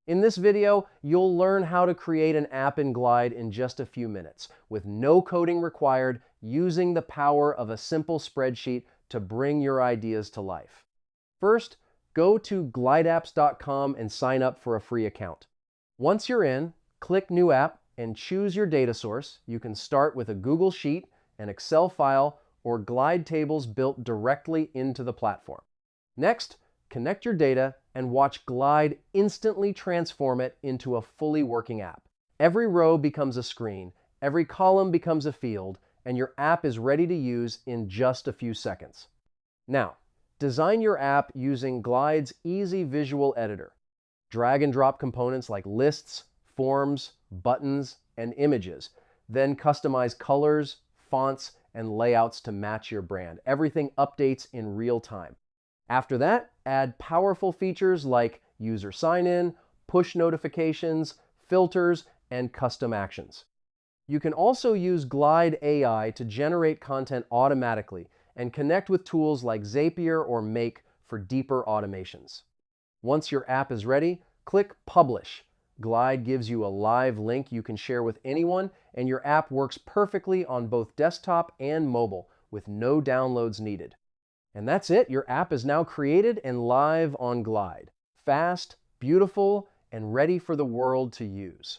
In this video, you'll learn how to create an app in Glide in just a few minutes, with no coding required, using the power of a simple spreadsheet to bring your ideas to life. First, go to glideapps.com and sign up for a free account. Once you're in, click New App and choose your data source. You can start with a Google Sheet, an Excel file, or Glide tables built directly into the platform. Next, connect your data and watch Glide instantly transform it into a fully working app. Every row becomes a screen, every column becomes a field, and your app is ready to use in just a few seconds. Now, design your app using Glide's easy visual editor. Drag and drop components like lists, forms, buttons, and images. Then customize colors, fonts, and layouts to match your brand. Everything updates in real time. After that, add powerful features like user sign-in, push notifications, filters, and custom actions. You can also use Glide AI to generate content automatically and connect with tools like Zapier or Make for deeper automations. Once your app is ready, click Publish. Glide gives you a live link you can share with anyone, and your app works perfectly on both desktop and mobile with no downloads needed. And that's it. Your app is now created and live on Glide. Fast, beautiful, and ready for the world to use.